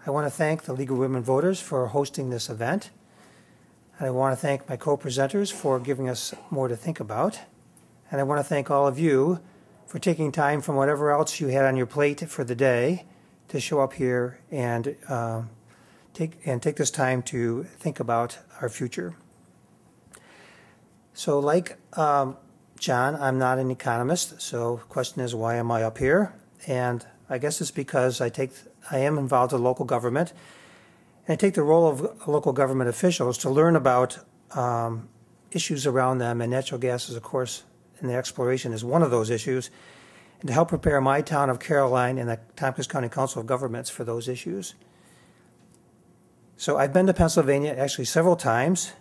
I want to thank the League of Women Voters for hosting this event. And I want to thank my co-presenters for giving us more to think about. And I want to thank all of you for taking time from whatever else you had on your plate for the day to show up here and take this time to think about our future. So like John, I'm not an economist, so the question is, why am I up here? And I guess it's because I am involved in local government, and I take the role of local government officials to learn about issues around them, and natural gas is, of course, and the exploration is one of those issues, and to help prepare my town of Caroline and the Tompkins County Council of Governments for those issues. So I've been to Pennsylvania actually several times,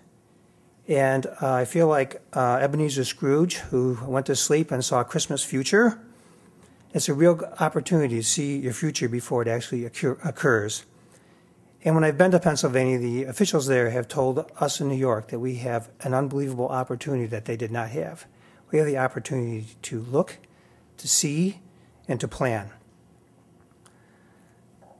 and I feel like Ebenezer Scrooge, who went to sleep and saw a Christmas future. It's a real opportunity to see your future before it actually occurs. And when I've been to Pennsylvania, the officials there have told us in New York that we have an unbelievable opportunity that they did not have. We have the opportunity to look, to see, and to plan.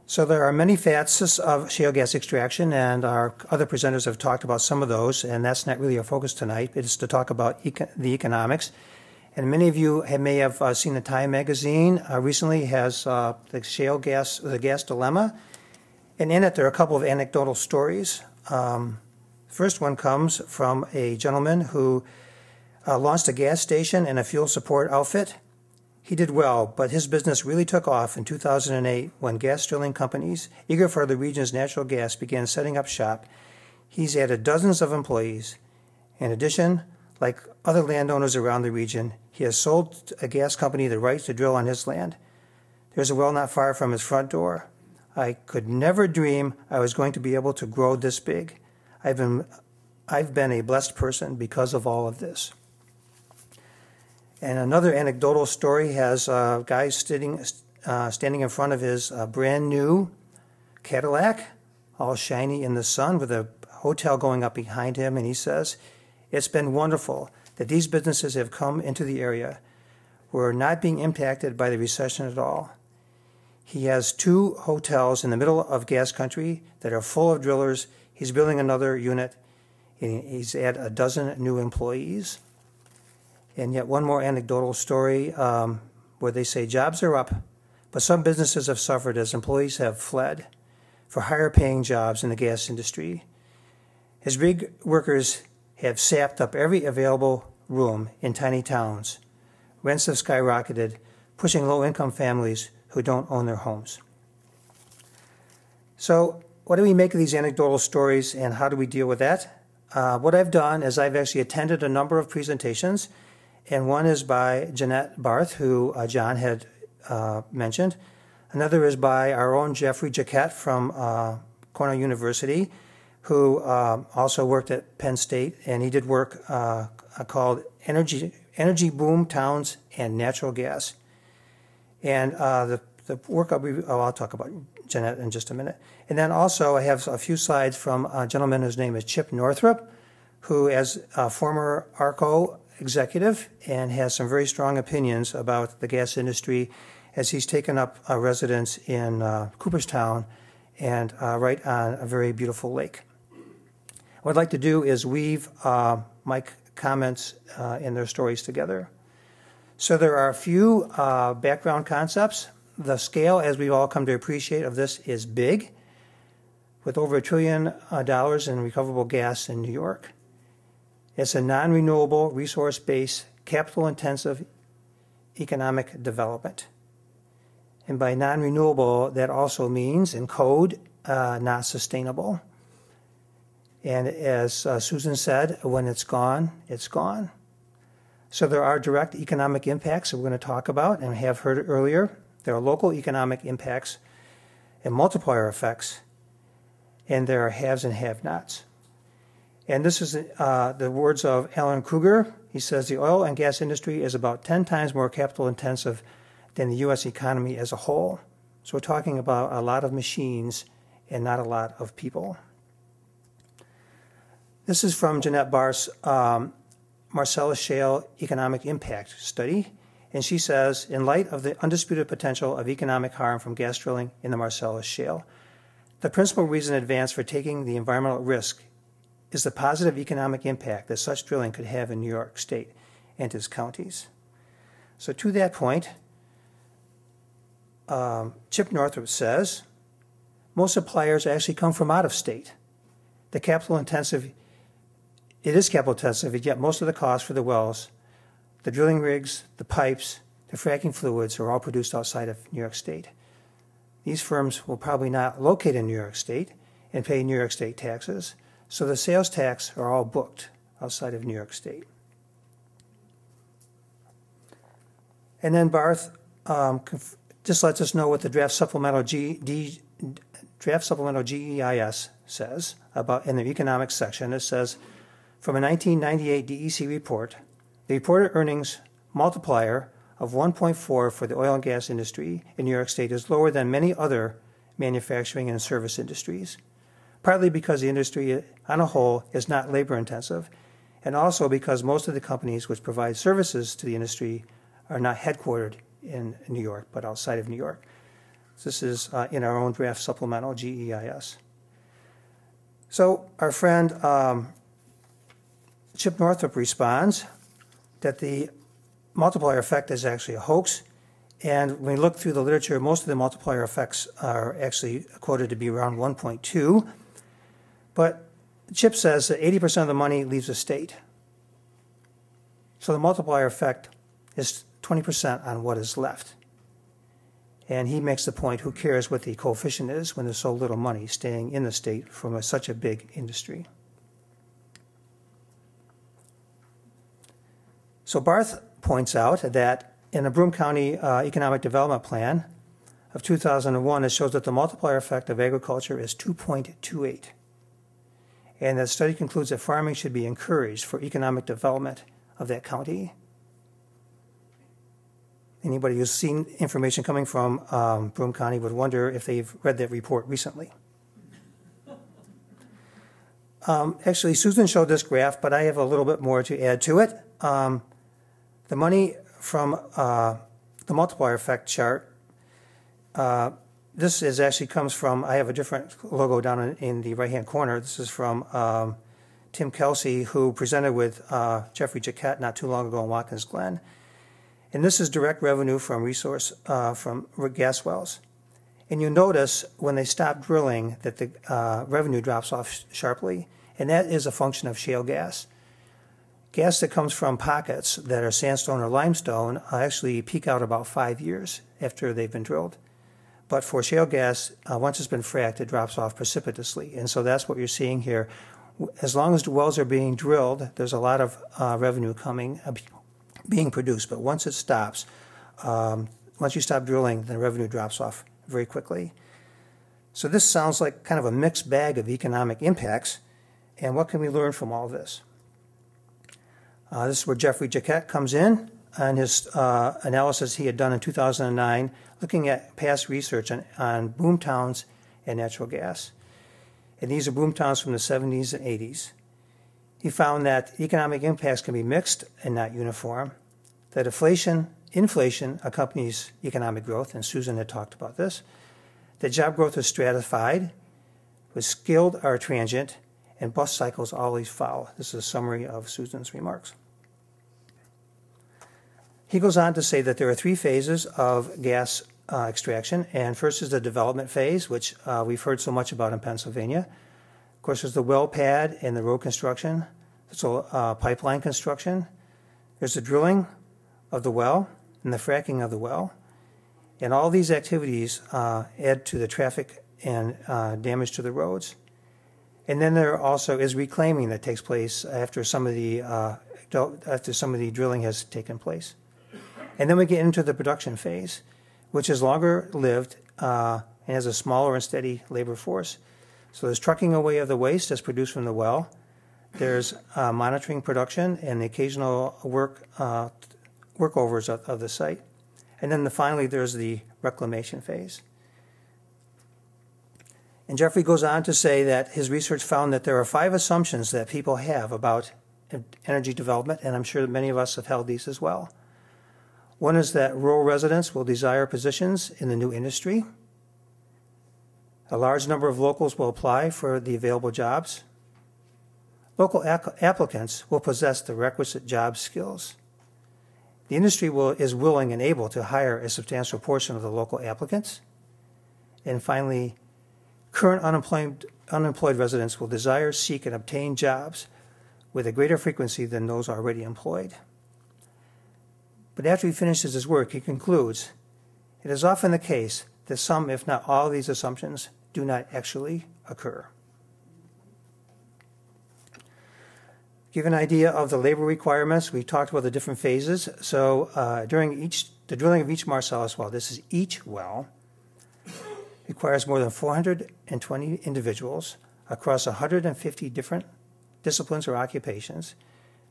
So there are many facets of shale gas extraction, and our other presenters have talked about some of those, and that's not really our focus tonight. It's to talk about the economics. And many of you may have seen the Time magazine recently has the shale gas, the gas dilemma, and in it there are a couple of anecdotal stories. First one comes from a gentleman who launched a gas station and a fuel support outfit. He did well, but his business really took off in 2008 when gas drilling companies, eager for the region's natural gas, began setting up shop. He's added dozens of employees. In addition, like other landowners around the region, he has sold a gas company the right to drill on his land. There's a well not far from his front door. I could never dream I was going to be able to grow this big. I've been a blessed person because of all of this. And another anecdotal story has a guy standing in front of his brand new Cadillac, all shiny in the sun, with a hotel going up behind him, and he says, "It's been wonderful that these businesses have come into the area. We're not being impacted by the recession at all." He has 2 hotels in the middle of gas country that are full of drillers. He's building another unit, and he's added a dozen new employees. And yet one more anecdotal story where they say jobs are up, but some businesses have suffered as employees have fled for higher paying jobs in the gas industry. His rig workers have sapped up every available room in tiny towns. Rents have skyrocketed, pushing low-income families who don't own their homes. So what do we make of these anecdotal stories, and how do we deal with that? What I've done is I've actually attended a number of presentations, and one is by Jannette Barth, who John had mentioned. Another is by our own Jacquette from Cornell University, who also worked at Penn State, and he did work called Energy Boom Towns and Natural Gas. And the work I'll talk about Jannette in just a minute. And then also I have a few slides from a gentleman whose name is Chip Northrupt, who is a former ARCO executive and has some very strong opinions about the gas industry, as he's taken up a residence in Cooperstown and right on a very beautiful lake. What I'd like to do is weave my comments and their stories together. So there are a few background concepts. The scale, as we've all come to appreciate, of this is big, with over $1 trillion in recoverable gas in New York. It's a non-renewable, resource-based, capital-intensive economic development. And by non-renewable, that also means, in code, not sustainable. And as Susan said, when it's gone, it's gone. So there are direct economic impacts that we're going to talk about and have heard earlier. There are local economic impacts and multiplier effects, and there are haves and have-nots. And this is the words of Alan Kruger. He says the oil and gas industry is about 10 times more capital intensive than the U.S. economy as a whole. So we're talking about a lot of machines and not a lot of people. This is from Jannette Barth's Marcellus Shale Economic Impact Study. And she says, in light of the undisputed potential of economic harm from gas drilling in the Marcellus Shale, The principal reason advanced for taking the environmental risk is the positive economic impact that such drilling could have in New York State and its counties. So to that point, Chip Northrupt says, most suppliers actually come from out of state. It is capital intensive, yet most of the costs for the wells, the drilling rigs, the pipes, the fracking fluids are all produced outside of New York State. These firms will probably not locate in New York State and pay New York State taxes, so the sales tax are all booked outside of New York State. And then Barth just lets us know what the draft supplemental GEIS says about in the economics section. It says, from a 1998 DEC report, the reported earnings multiplier of 1.4 for the oil and gas industry in New York State is lower than many other manufacturing and service industries, partly because the industry on a whole is not labor intensive, and also because most of the companies which provide services to the industry are not headquartered in New York, but outside of New York. This is in our own draft supplemental GEIS. So our friend Chip Northrupt responds that the multiplier effect is actually a hoax, and when we look through the literature, most of the multiplier effects are actually quoted to be around 1.2, but Chip says that 80% of the money leaves the state. So the multiplier effect is 20% on what is left. And he makes the point, who cares what the coefficient is when there's so little money staying in the state from such a big industry. So Barth points out that in the Broome County Economic Development Plan of 2001, it shows that the multiplier effect of agriculture is 2.28. And the study concludes that farming should be encouraged for economic development of that county. Anybody who's seen information coming from Broome County would wonder if they've read that report recently. Actually, Susan showed this graph, but I have a little bit more to add to it. The money from the multiplier effect chart, this is actually comes from, I have a different logo down in the right-hand corner. This is from Tim Kelsey, who presented with Jeffrey Jacquette not too long ago in Watkins Glen. And this is direct revenue from from gas wells. And you notice when they stop drilling that the revenue drops off sharply, and that is a function of shale gas. Gas that comes from pockets that are sandstone or limestone actually peak out about 5 years after they've been drilled. But for shale gas, once it's been fracked, it drops off precipitously. And so that's what you're seeing here. As long as the wells are being drilled, there's a lot of revenue being produced. But once it stops, once you stop drilling, the revenue drops off very quickly. So this sounds like kind of a mixed bag of economic impacts. And what can we learn from all this? This is where Jeffrey Jacquette comes in on his analysis he had done in 2009, looking at past research on boom towns and natural gas. And these are boom towns from the 70s and 80s. He found that economic impacts can be mixed and not uniform, that inflation accompanies economic growth, and Susan had talked about this, that job growth is stratified, was skilled or transient, and bust cycles always follow. This is a summary of Susan's remarks. He goes on to say that there are 3 phases of gas extraction, and first is the development phase, which we've heard so much about in Pennsylvania. Of course, there's the well pad and the road construction, so pipeline construction. There's the drilling of the well and the fracking of the well, and all these activities add to the traffic and damage to the roads. And then there also is reclaiming that takes place after some of the drilling has taken place. And then we get into the production phase, which is longer lived and has a smaller and steady labor force. So there's trucking away of the waste that's produced from the well. There's monitoring production and the occasional workovers of the site. And then finally there's the reclamation phase. And Jeffrey goes on to say that his research found that there are 5 assumptions that people have about energy development, and I'm sure that many of us have held these as well. One is that rural residents will desire positions in the new industry. A large number of locals will apply for the available jobs. Local applicants will possess the requisite job skills. The industry is willing and able to hire a substantial portion of the local applicants. And finally, current unemployed residents will desire, seek, and obtain jobs with a greater frequency than those already employed. But after he finishes his work, he concludes, it is often the case that some, if not all of these assumptions, do not actually occur. Give an idea of the labor requirements. We talked about the different phases. So during the drilling of each Marcellus well, this is each well, requires more than 420 individuals across 150 different disciplines or occupations,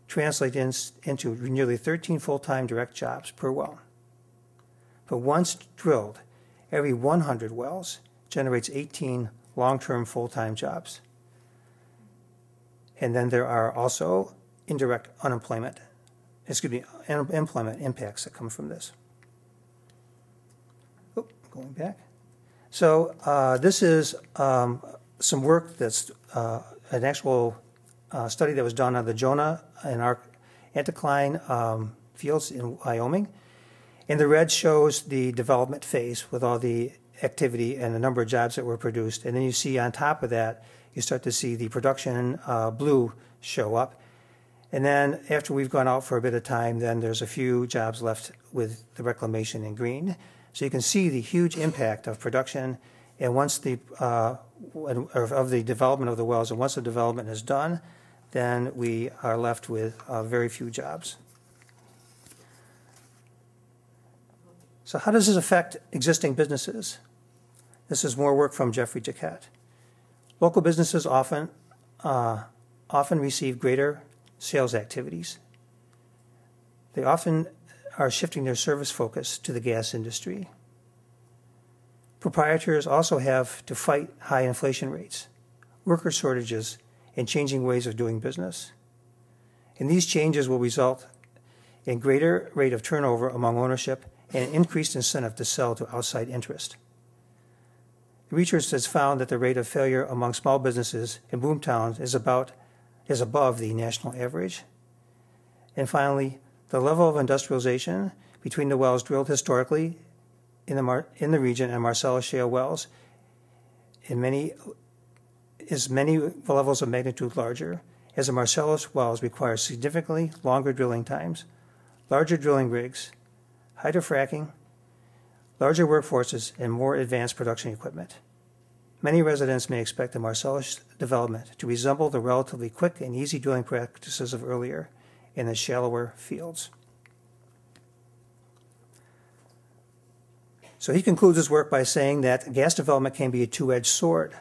translate into nearly 13 full-time direct jobs per well. But once drilled, every 100 wells generates 18 long-term full-time jobs. And then there are also indirect employment impacts that come from this. Oh, going back. So this is some work that's an actual study that was done on the Jonah and anticline fields in Wyoming. And the red shows the development phase with all the activity and the number of jobs that were produced. And then you see on top of that, you start to see the production blue show up. And then after we've gone out for a bit of time, then there's a few jobs left with the reclamation in green. So you can see the huge impact of production. And once the of the development of the wells, and once the development is done, then we are left with very few jobs. So how does this affect existing businesses? This is more work from Jeffrey Jacquette. Local businesses often receive greater sales activities. They often are shifting their service focus to the gas industry. Proprietors also have to fight high inflation rates, worker shortages, and changing ways of doing business. And these changes will result in greater rate of turnover among ownership and increased incentive to sell to outside interest. The research has found that the rate of failure among small businesses in boomtowns is above the national average. And finally, the level of industrialization between the wells drilled historically in the region and Marcellus Shale wells is many levels of magnitude larger, as the Marcellus wells require significantly longer drilling times, larger drilling rigs, hydrofracking, larger workforces, and more advanced production equipment. Many residents may expect the Marcellus development to resemble the relatively quick and easy drilling practices of earlier in the shallower fields. So he concludes his work by saying that gas development can be a two-edged sword.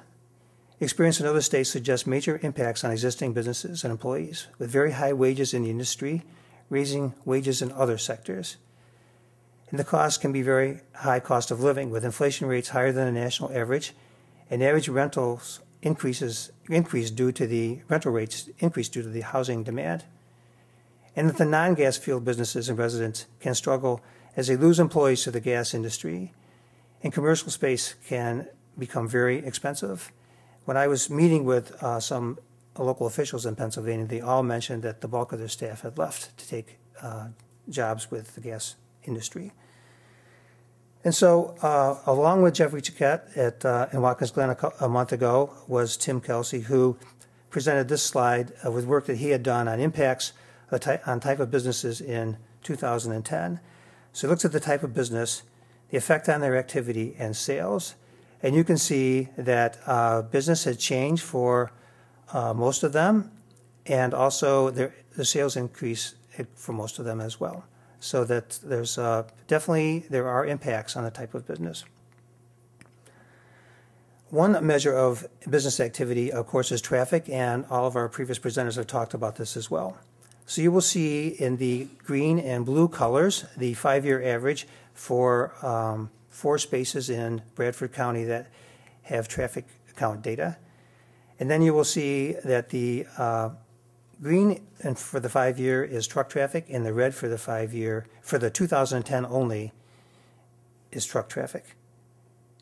Experience in other states suggests major impacts on existing businesses and employees, with very high wages in the industry, raising wages in other sectors. And the cost can be very high cost of living, with inflation rates higher than the national average, and average rentals increase due to the rental rates increase due to the housing demand. And that the non-gas field businesses and residents can struggle as they lose employees to the gas industry, and commercial space can become very expensive. When I was meeting with some local officials in Pennsylvania, they all mentioned that the bulk of their staff had left to take jobs with the gas industry. And so, along with Jeffrey Jacquette in Watkins Glen a month ago was Tim Kelsey, who presented this slide with work that he had done on impacts on type of businesses in 2010. So he looks at the type of business, the effect on their activity and sales, and you can see that business had changed for most of them, and also the sales increase for most of them as well. So that there's there are impacts on the type of business. One measure of business activity, of course, is traffic, and all of our previous presenters have talked about this as well. So you will see in the green and blue colors the 5-year average for 4 spaces in Bradford County that have traffic count data. And then you will see that the green and for the 5-year is truck traffic, and the red for the 5-year, for the 2010 only, is truck traffic.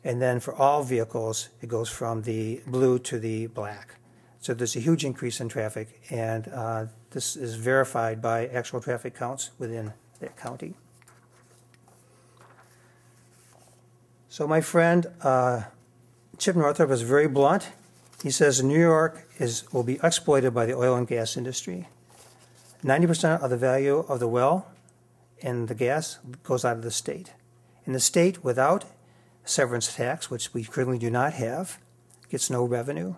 And then for all vehicles, it goes from the blue to the black. So there's a huge increase in traffic, and this is verified by actual traffic counts within that county. So my friend Chip Northrupt is very blunt. He says New York will be exploited by the oil and gas industry. 90% of the value of the well and the gas goes out of the state. And the state, without severance tax, which we currently do not have, gets no revenue.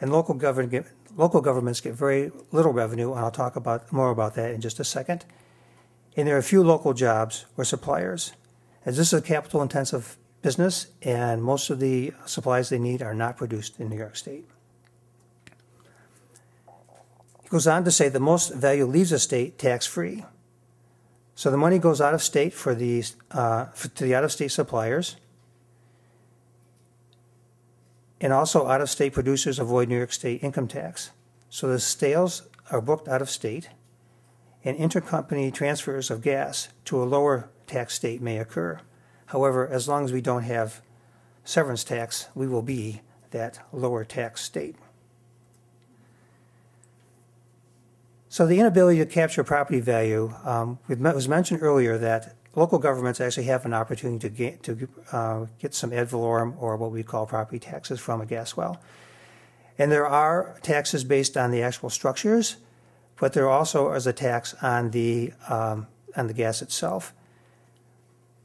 And local governments get very little revenue, and I'll talk more about that in just a second. And there are a few local jobs or suppliers. As this is a capital-intensive business, and most of the supplies they need are not produced in New York State. He goes on to say the most value leaves the state tax-free. So the money goes out of state to the out-of-state suppliers, and also out-of-state producers avoid New York State income tax. So the sales are booked out of state, and intercompany transfers of gas to a lower tax state may occur. However, as long as we don't have severance tax, we will be that lower tax state. So the inability to capture property value, it was mentioned earlier that local governments actually have an opportunity to get some ad valorem, or what we call property taxes, from a gas well. And there are taxes based on the actual structures, but there also is a tax on the gas itself.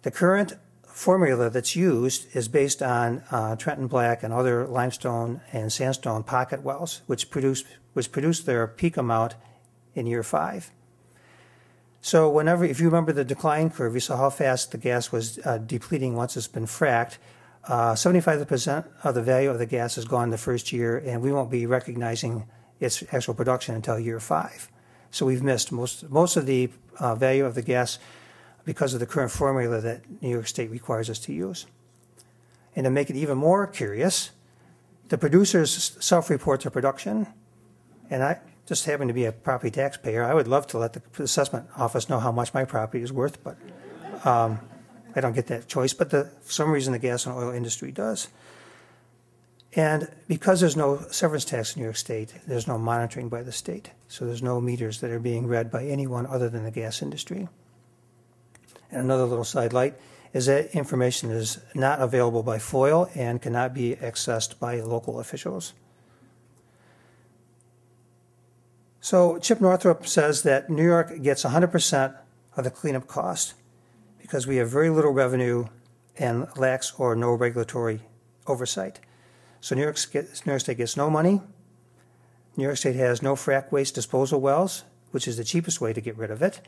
The current formula that's used is based on Trenton Black and other limestone and sandstone pocket wells, which produce their peak amount in year 5. So if you remember the decline curve, you saw how fast the gas was depleting once it's been fracked. 75% of the value of the gas is gone the first year, and we won't be recognizing its actual production until year 5. So we've missed most of the value of the gas because of the current formula that New York State requires us to use. And to make it even more curious, the producers self-report their production, and I just happen to be a property taxpayer. I would love to let the assessment office know how much my property is worth, but I don't get that choice. But for some reason, the gas and oil industry does. And because there's no severance tax in New York State, there's no monitoring by the state. So there's no meters that are being read by anyone other than the gas industry. And another little sidelight is that information is not available by FOIL and cannot be accessed by local officials. So Chip Northrupt says that New York gets 100% of the cleanup cost because we have very little revenue and lacks or no regulatory oversight. So New York State gets no money. New York State has no frack waste disposal wells, which is the cheapest way to get rid of it.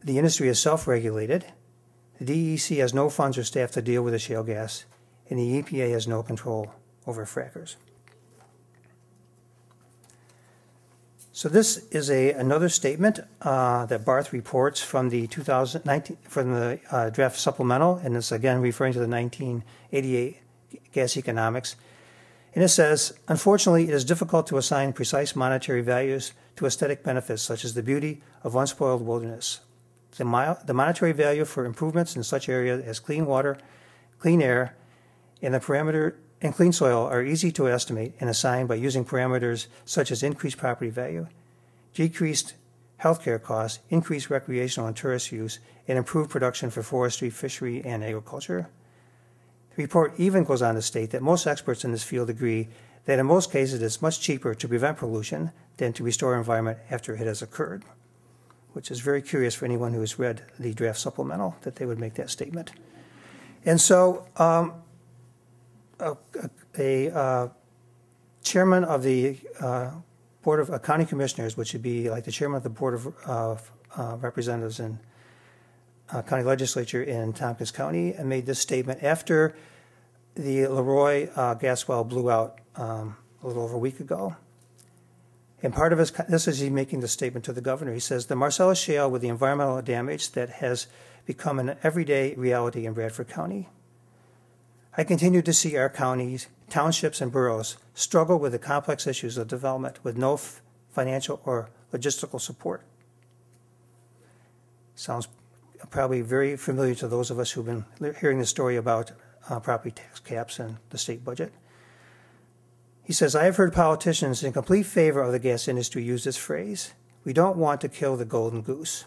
The industry is self-regulated. The DEC has no funds or staff to deal with the shale gas, and the EPA has no control over frackers. So this is another statement that Barth reports from the 2019 from the draft supplemental, and it's again referring to the 1988 gas economics. And it says, unfortunately, it is difficult to assign precise monetary values to aesthetic benefits such as the beauty of unspoiled wilderness. The monetary value for improvements in such areas as clean water, clean air, and clean soil are easy to estimate and assign by using parameters such as increased property value, decreased healthcare costs, increased recreational and tourist use, and improved production for forestry, fishery, and agriculture. The report even goes on to state that most experts in this field agree that in most cases it's much cheaper to prevent pollution than to restore environment after it has occurred, which is very curious for anyone who has read the draft supplemental that they would make that statement. And so a chairman of the Board of County Commissioners, which would be like the chairman of the Board of Representatives in County Legislature in Tompkins County, and made this statement after the Leroy gas well blew out a little over a week ago. And part of this is he making the statement to the governor. He says, the Marcellus Shale, with the environmental damage that has become an everyday reality in Bradford County. I continue to see our counties, townships, and boroughs struggle with the complex issues of development with no financial or logistical support. Sounds probably very familiar to those of us who've been hearing the story about property tax caps and the state budget. He says, I have heard politicians in complete favor of the gas industry use this phrase, we don't want to kill the golden goose.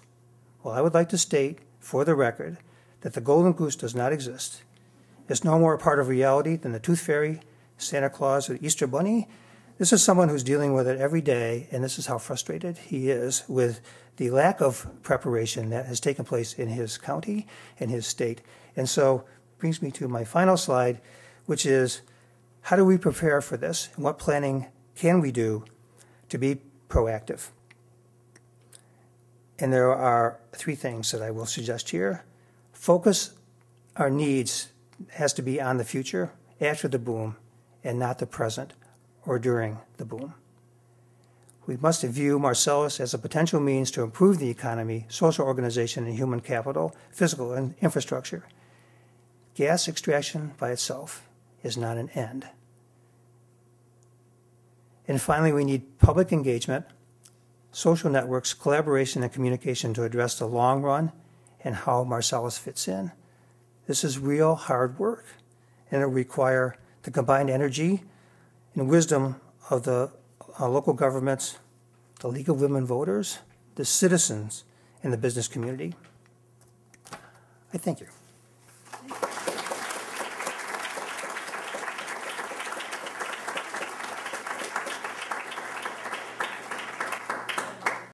Well, I would like to state, for the record, that the golden goose does not exist. It's no more a part of reality than the Tooth Fairy, Santa Claus, or the Easter Bunny. This is someone who's dealing with it every day, and this is how frustrated he is with the lack of preparation that has taken place in his county and his state. And so brings me to my final slide, which is, how do we prepare for this? And what planning can we do to be proactive? And there are 3 things that I will suggest here. Focus our needs has to be on the future, after the boom, and not the present or during the boom. We must view Marcellus as a potential means to improve the economy, social organization, and human capital, physical and infrastructure. Gas extraction by itself is not an end. And finally, we need public engagement, social networks, collaboration, and communication to address the long run and how Marcellus fits in. This is real hard work, and it will require the combined energy and wisdom of the local governments, the League of Women Voters, the citizens, and the business community. I thank you.